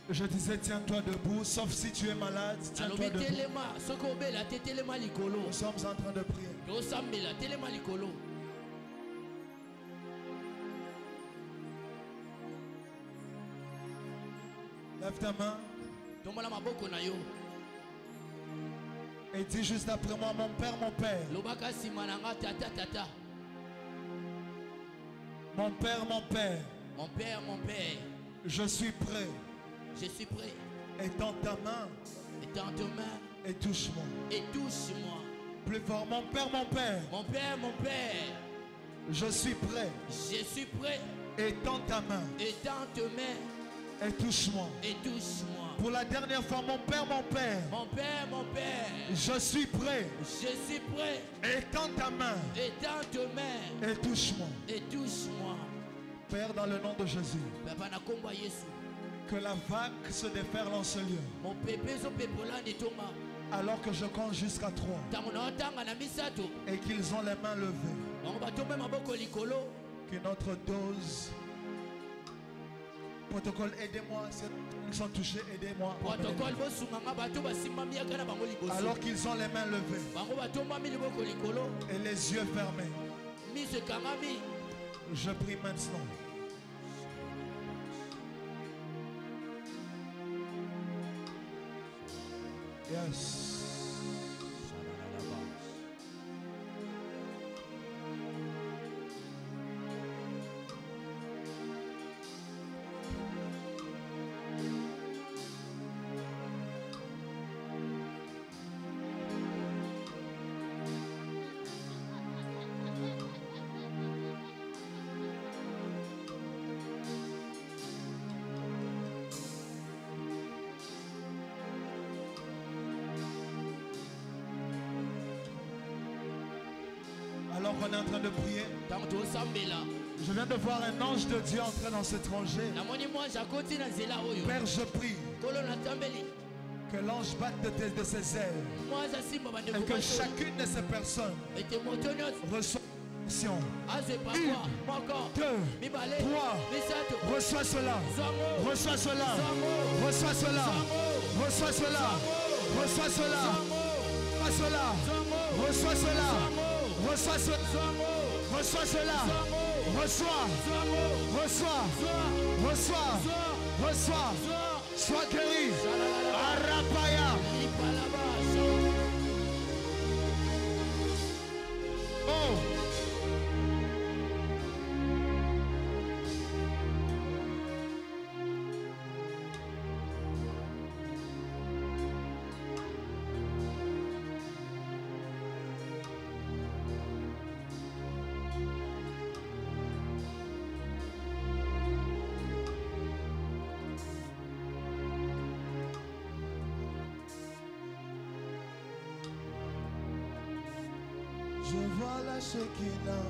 [SPEAKER 3] Je disais, tiens-toi debout, sauf si tu es malade. Tiens-toi debout. Nous sommes en train de prier. Lève ta main. Et dis juste après moi, mon Père, mon Père. Mon Père, mon Père.
[SPEAKER 2] Mon Père, mon Père.
[SPEAKER 3] Je suis prêt.
[SPEAKER 2] Je suis prêt.
[SPEAKER 3] Étends ta main.
[SPEAKER 2] Étends ta main.
[SPEAKER 3] Et touche-moi.
[SPEAKER 2] Et touche-moi.
[SPEAKER 3] Plus fort. Mon Père, mon Père.
[SPEAKER 2] Mon Père, mon Père.
[SPEAKER 3] Je suis prêt.
[SPEAKER 2] Je suis prêt.
[SPEAKER 3] Étends ta main.
[SPEAKER 2] Étends ta main.
[SPEAKER 3] Et touche-moi.
[SPEAKER 2] Et touche-moi.
[SPEAKER 3] Pour la dernière fois, mon Père, mon Père.
[SPEAKER 2] Mon Père, mon Père.
[SPEAKER 3] Je suis prêt.
[SPEAKER 2] Je suis prêt.
[SPEAKER 3] Étends ta main.
[SPEAKER 2] Étends ta main.
[SPEAKER 3] Et touche-moi.
[SPEAKER 2] Et touche-moi.
[SPEAKER 3] Père, dans le nom de Jésus. Que la vague se déferle en ce lieu. Alors que je compte jusqu'à 3. Et qu'ils ont les mains levées. Que notre dose. Protocole, aidez-moi. Ils sont touchés, aidez-moi. Alors qu'ils ont les mains levées. Et les yeux fermés. Je prie maintenant. Yes. Alors qu'on est en train de prier, je viens de voir un ange de Dieu entrer dans cette rangée. Père, je prie que l'ange batte de ses ailes et que chacune de ces personnes reçoive une, 2, 3, reçois cela, reçois cela, reçois cela, reçois cela, reçois cela, reçois cela, reçois cela, reçois cela, reçois, reçois, reçois, sois guéri. Arapaya. Oh. Je vois la Shekinah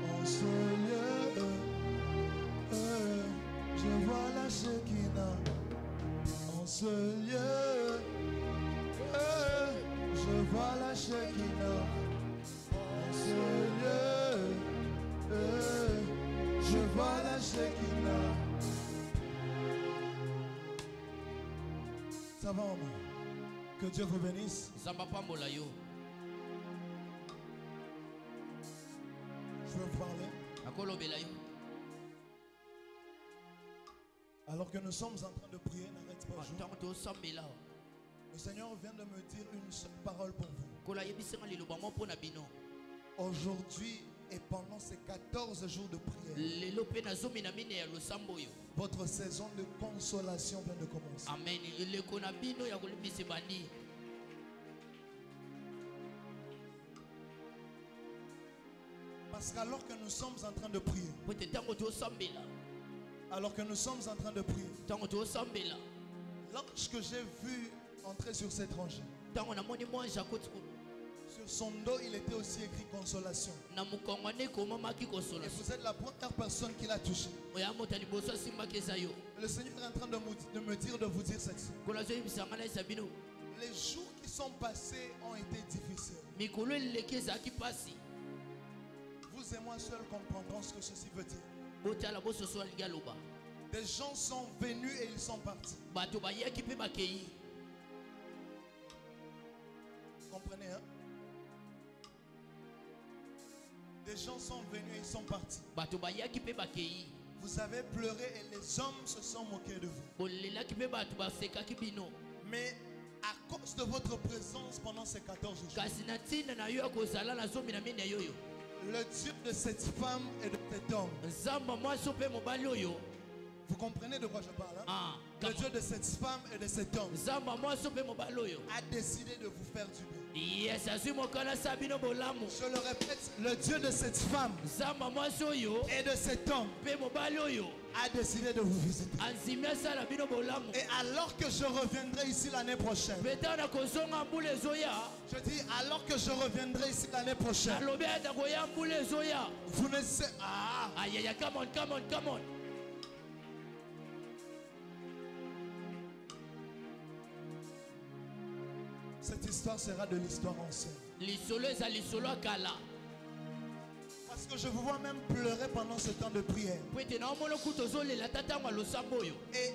[SPEAKER 3] en ce lieu. Je vois la Shekinah en ce lieu. Je vois la Shekinah en ce lieu. Je vois la Shekinah. Ça va, maman? Que Dieu vous bénisse. Je veux vous parler. Alors que nous sommes en train de prier, n'arrête pas. Le Seigneur vient de me dire une seule parole pour vous. Aujourd'hui et pendant ces 14 jours de prière, votre saison de consolation vient de commencer. Amen. Parce qu'alors que nous sommes en train de prier, alors que nous sommes en train de prier, l'ange que j'ai vu entrer sur cette rangée, sur son dos il était aussi écrit consolation. Et vous êtes la première personne qui l'a touché. Le Seigneur est en train de me dire de vous dire ceci. Les jours qui sont passés ont été difficiles. Vous et moi seuls comprendrons ce que ceci veut dire. Des gens sont venus et ils sont partis. Vous comprenez, hein? Des gens sont venus et ils sont partis. Vous avez pleuré et les hommes se sont moqués de vous. Mais à cause de votre présence pendant ces 14 jours, le Dieu de cette femme et de cet homme, vous comprenez de quoi je parle, hein? Le Dieu de cette femme et de cet homme a décidé de vous faire du bien. Je le répète, le Dieu de cette femme et de cet homme a décidé de vous visiter. Et alors que je reviendrai ici l'année prochaine, je dis alors que je reviendrai ici l'année prochaine, vous ne savez... come on. Cette histoire sera de l'histoire ancienne. Parce que je vous vois même pleurer pendant ce temps de prière. Et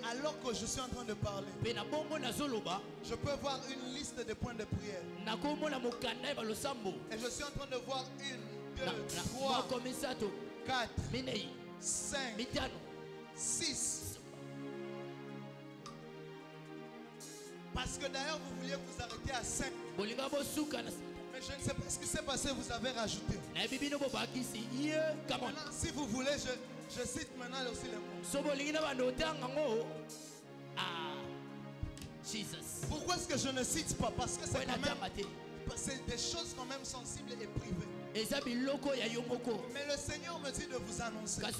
[SPEAKER 3] alors que je suis en train de parler, je peux voir une liste de points de prière. Et je suis en train de voir 1, 2, 3, 4, 5, 6. Parce que d'ailleurs vous vouliez vous arrêter à 5. Mais je ne sais pas ce qui s'est passé, vous avez rajouté. Maintenant, si vous voulez, je cite maintenant aussi les mots. Pourquoi est-ce que je ne cite pas? Parce que c'est des choses quand même sensibles et privées. Mais le Seigneur me dit de vous annoncer qu'à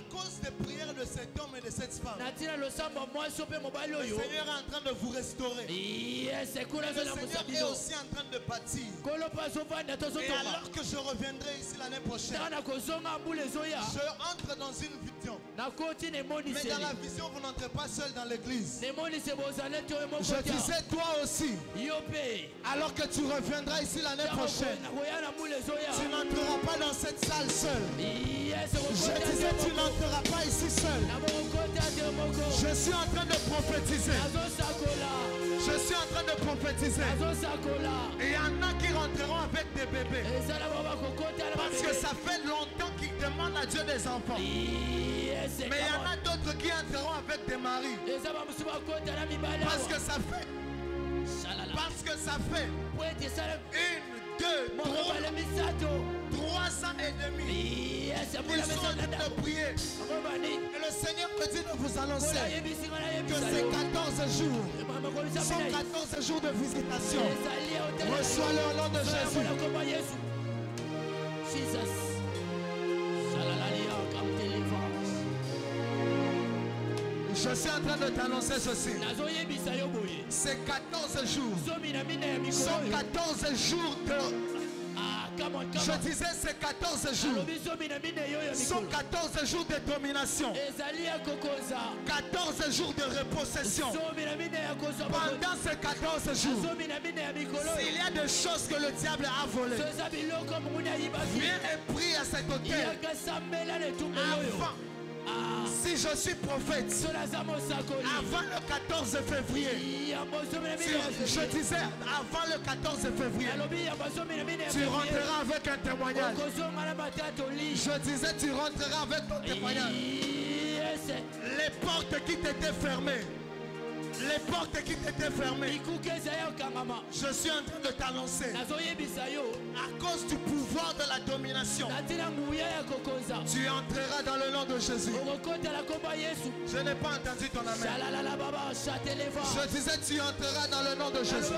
[SPEAKER 3] cause des prières de cet homme et de cette femme, le Seigneur est en train de vous restaurer. Le Seigneur est aussi en train de bâtir. Et alors que je reviendrai ici l'année prochaine, je entre dans une vision. Mais dans la vision, vous n'entrez pas seul dans l'église. Je disais toi aussi, alors que tu reviendras ici l'année prochaine, tu n'entreras pas dans cette salle seul. Je disais tu n'entreras pas ici seul. Je suis en train de prophétiser. Je suis en train de prophétiser. Et il y en a qui rentreront avec des bébés. Parce que ça fait longtemps qu'ils demandent à Dieu des enfants. Mais il y en a d'autres qui entreront avec des maris. Parce que ça fait 1, 2, 3 ans et demi. Ils sont en train de prier. Et le Seigneur me dit de vous annoncer que ces 14 jours sont 14 jours de visitation. Reçois-le au nom de Jésus. Je suis en train de t'annoncer ceci. Ces 14 jours sont 14 jours de... Je disais ces 14 jours sont 14 jours de domination. 14 jours de repossession. Pendant ces 14 jours, s'il y a des choses que le diable a volées, viens et prie à cet hôtel avant. Si je suis prophète, avant le 14 février, je disais avant le 14 février, tu rentreras avec un témoignage. Je disais tu rentreras avec ton témoignage. Les portes qui t'étaient fermées, les portes qui t'étaient fermées, je suis en train de t'annoncer, à cause du pouvoir de la domination, tu entreras dans le nom de Jésus. Je n'ai pas entendu ton amen. Je disais tu entreras dans le nom de Jésus.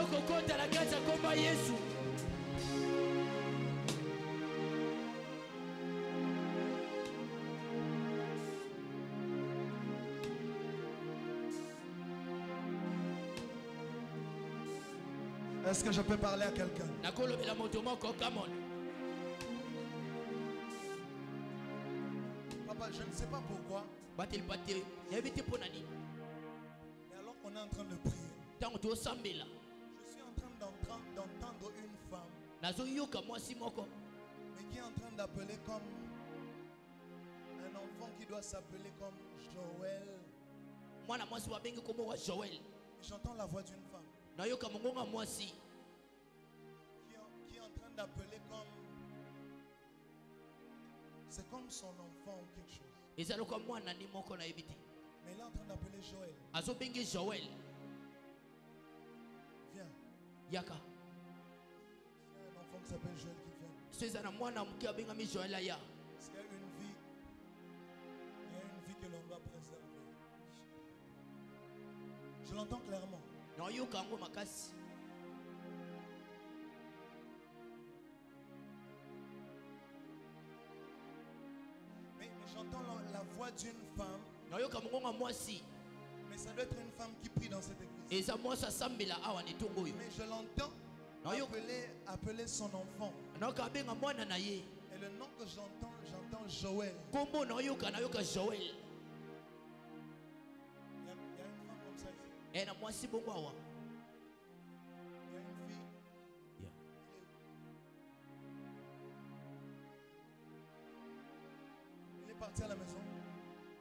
[SPEAKER 3] Est-ce que je peux parler à quelqu'un? Papa, je ne sais pas pourquoi. Mais alors qu'on est en train de prier, je suis en train d'entendre une femme, mais qui est en train d'appeler comme un enfant qui doit s'appeler comme Joël. J'entends la voix d'une femme qui est en train d'appeler comme... C'est comme son enfant ou quelque chose. Mais il est en train d'appeler Joël. Viens. Il y a un enfant qui s'appelle Joël qui vient. Parce qu'il y a une vie que l'on doit préserver. Je l'entends clairement. Mais j'entends la voix d'une femme. Mais ça doit être une femme qui prie dans cette église. Mais je l'entends appeler son enfant. Et le nom que j'entends Joël. Il y a une femme comme ça ici. Il y a une fille. Il est parti à la maison.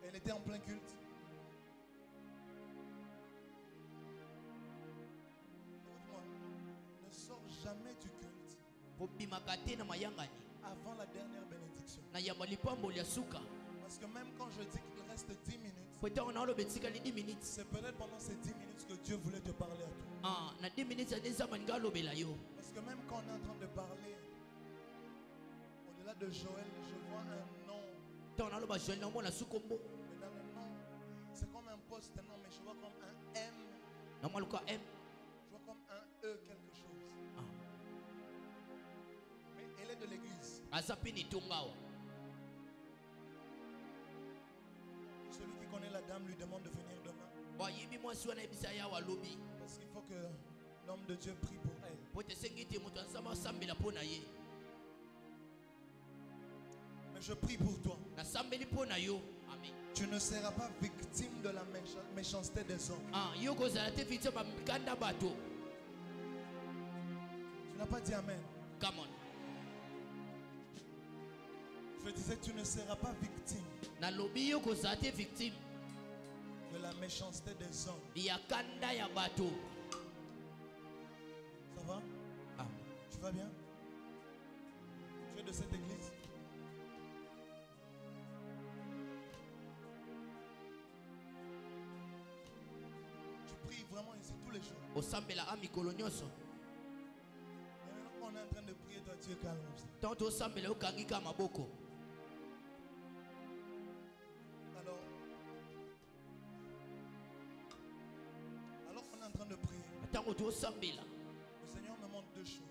[SPEAKER 3] Elle était en plein culte. Écoute-moi, ne sors jamais du culte avant la dernière bénédiction. Parce que même quand je dis qu'il reste 10 minutes, c'est peut-être pendant ces 10 minutes que Dieu voulait te parler à toi. Parce que même quand on est en train de parler, au-delà de Joël, je vois un nom. Mais dans le nom, c'est comme un poste, non, mais je vois comme un M. Je vois comme un E quelque chose. de l'église. Celui qui connaît la dame lui demande de venir demain. Parce qu'il faut que l'homme de Dieu prie pour elle. Mais je prie pour toi. Tu ne seras pas victime de la méchanceté des hommes. Tu n'as pas dit amen.
[SPEAKER 2] Come on.
[SPEAKER 3] Je disais que tu ne seras pas victime de la méchanceté des hommes. Ça va? Tu vas bien? Tu es de cette église? Tu pries vraiment ici tous les jours. On est en train de prier, toi tu es calme. Alors qu'on est en train de prier, le Seigneur me montre deux choses.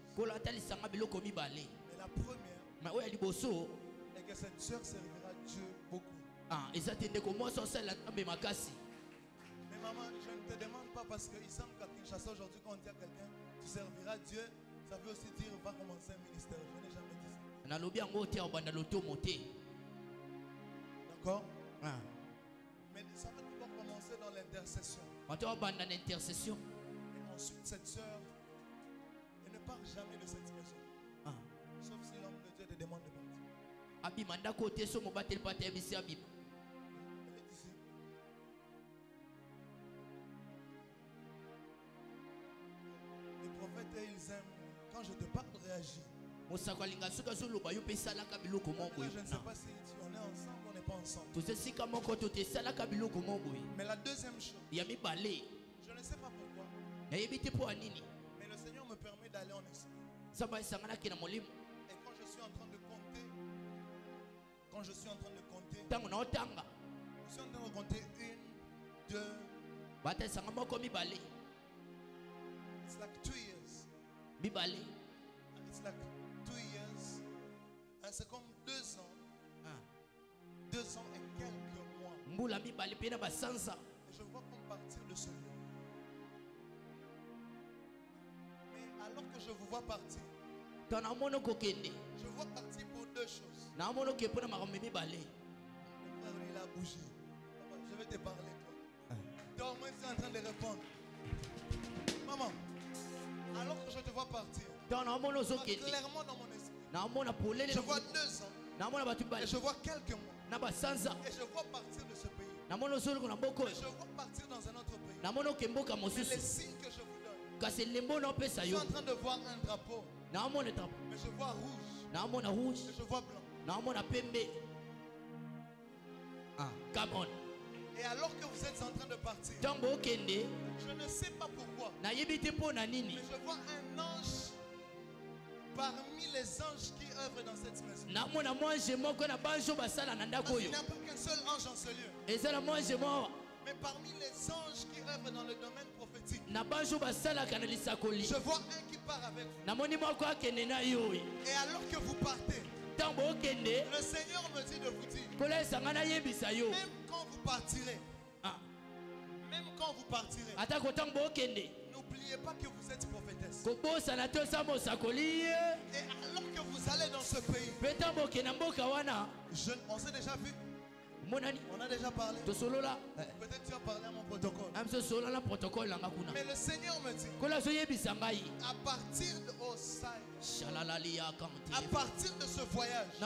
[SPEAKER 3] Mais la première est que cette soeur servira Dieu beaucoup. Mais maman, je ne te demande pas parce qu'il semble qu'à Kinshasa aujourd'hui, quand on dit à quelqu'un tu serviras Dieu, ça veut aussi dire va commencer un ministère. Je n'ai jamais dit ça. D'accord? Mais ça va d'abord commencer dans l'intercession. Et ensuite, cette soeur, elle ne part jamais de cette maison. Sauf si l'homme de Dieu te demande de partir. Elle est ici. Les prophètes, ils aiment. Quand je te parle, réagis. Je ne sais pas si on est ensemble ou on n'est pas ensemble. Mais la deuxième chose, je ne sais pas pourquoi, mais le Seigneur me permet d'aller en esprit. Et quand je suis en train de compter, je suis en train de compter 1, 2, it's like 2 years. It's like 2 years. C'est comme 2 ans. 2 ans et quelques mois. Et je vois qu'on partir de ce lieu. Mais alors que je vous vois partir, je vois partir pour 2 choses. Le frère, il a bougé. Je vais te parler, toi. Toi, au moins, tu es en train de répondre. Maman, alors que je te vois partir, clairement dans mon esprit, je vois 2 ans. Et je vois quelques mois. Et je vois partir de ce pays. Et je vois partir dans un autre pays. Mais les signes que je vous donne, je suis en train de voir un drapeau. Mais je vois rouge. Et je vois blanc.
[SPEAKER 2] Come on.
[SPEAKER 3] Et alors que vous êtes en train de partir, je ne sais pas pourquoi, mais je vois un ange parmi les anges qui œuvrent dans cette maison. Il n'y a pas qu'un seul ange en ce lieu. Mais parmi les anges qui œuvrent dans le domaine prophétique, je vois un qui part avec vous. Et alors que vous partez, le Seigneur me dit de vous dire, même quand vous partirez, n'oubliez pas que vous êtes prophétesse. Et alors que vous allez dans ce pays, on s'est déjà vu. On a déjà parlé. Peut-être tu as parlé à mon protocole. Mais le Seigneur me dit, à partir de à partir de ce voyage, que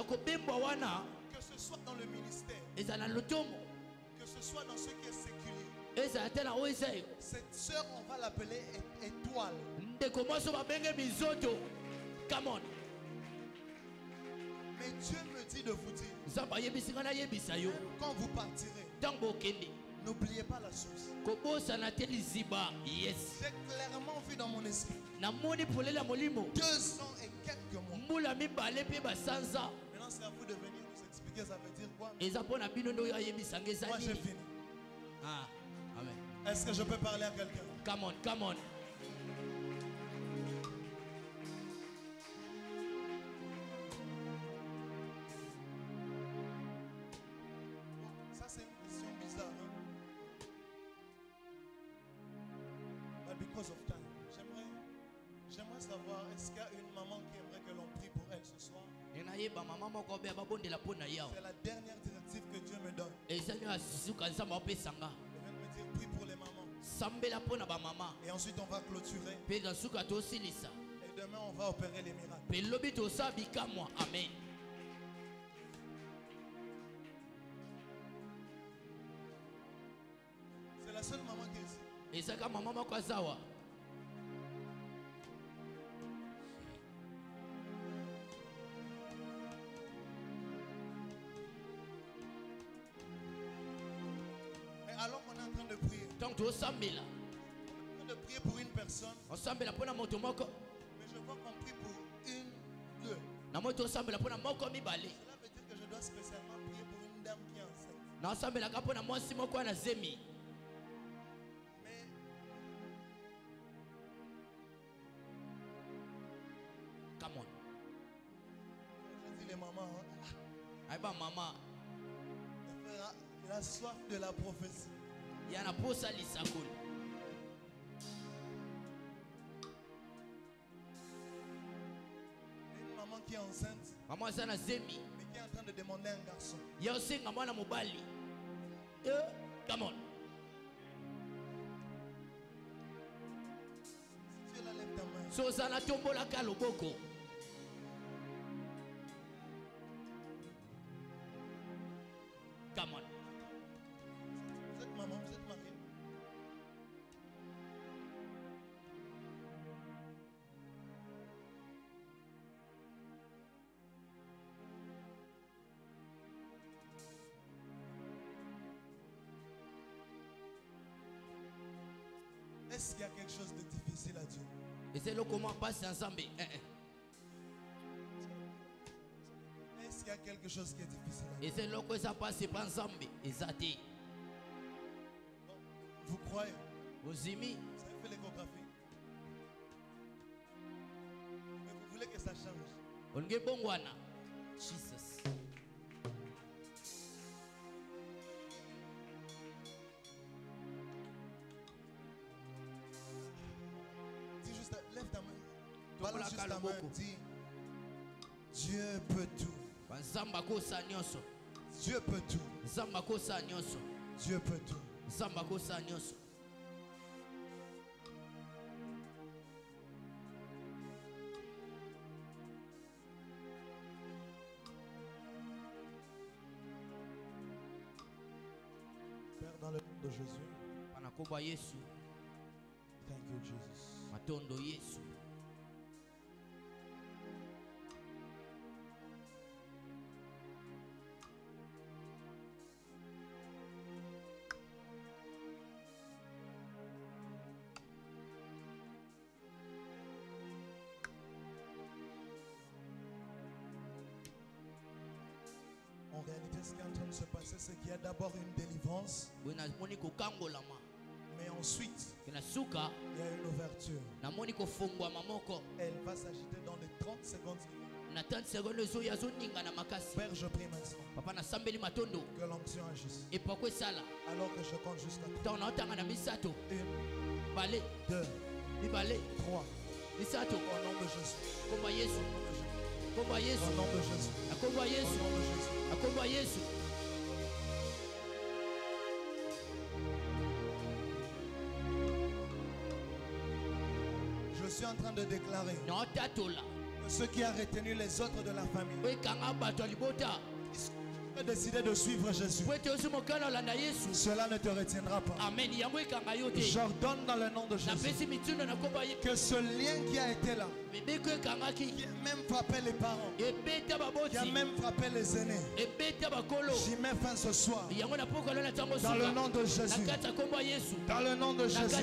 [SPEAKER 3] ce soit dans le ministère, que ce soit dans ce qui est séculier, cette sœur, on va l'appeler étoile. Mais Dieu me dit de vous dire, quand vous partirez, n'oubliez pas la source. J'ai clairement vu dans mon esprit 2 ans et quelques mois. Maintenant c'est à vous de venir nous expliquer ça veut dire quoi. Moi j'ai fini. Est-ce que je peux parler à quelqu'un?
[SPEAKER 2] Come on, come on.
[SPEAKER 3] savoir, est-ce qu'il y a une maman qui aimerait que l'on prie pour elle ce soir? C'est la dernière directive que Dieu me donne. Il vient de me dire, prie pour les mamans. Et ensuite on va clôturer. Et demain on va opérer les miracles.
[SPEAKER 2] Amen.
[SPEAKER 3] C'est la seule maman qui est ici. Mais alors qu'on est en train de prier. On est en train de prier pour une personne. Mais je vois qu'on prie pour une, deux. Cela veut dire que je dois spécialement prier pour une dame qui est enceinte. Mais
[SPEAKER 2] come on.
[SPEAKER 3] Je dis les mamans.
[SPEAKER 2] Maman.
[SPEAKER 3] Il a soif de la prophétie.
[SPEAKER 2] Il y a une
[SPEAKER 3] maman qui est enceinte.
[SPEAKER 2] Maman
[SPEAKER 3] mais qui est en train de demander un garçon.
[SPEAKER 2] Come on.
[SPEAKER 3] Si tu la lèves ta main.
[SPEAKER 2] Sozana tombola kaloboko. Come on.
[SPEAKER 3] Vous êtes maman, vous êtes mariée. Est-ce qu'il y a quelque chose de difficile à Dieu?
[SPEAKER 2] Et c'est là comment passer ensemble.
[SPEAKER 3] Est-ce qu'il y a quelque chose qui est difficile à Dieu?
[SPEAKER 2] Et c'est là que ça passe ensemble.
[SPEAKER 3] Vous croyez?
[SPEAKER 2] Vous aimez?
[SPEAKER 3] Vous avez fait l'échographie. Mais vous voulez que ça change?
[SPEAKER 2] On est bon, Jesus.
[SPEAKER 3] Dis juste, lève ta main. Balance juste ta main. Dis, Dieu peut tout. Dieu peut tout. Dieu peut tout. Père, dans le nom de Jésus. Thank you, Jesus. En réalité, ce qui est en train de se passer, c'est qu'il y a d'abord une délivrance. Mais ensuite, il y a une ouverture. Elle va s'agiter dans les 30 secondes. Père, je prie maintenant que l'onction agisse. Alors que je compte jusqu'à 3. 1, 2, 3. Au nom de Jésus. Au nom de Jésus. Au nom de Jésus. Je suis en train de déclarer que ce qui a retenu les autres de la famille a décidé de suivre Jésus. Cela ne te retiendra pas. J'ordonne dans le nom de Jésus que ce lien qui a été là, qui a même frappé les parents, qui a même frappé les aînés, j'y mets fin ce soir. Dans le nom de Jésus. Dans le nom de Jésus.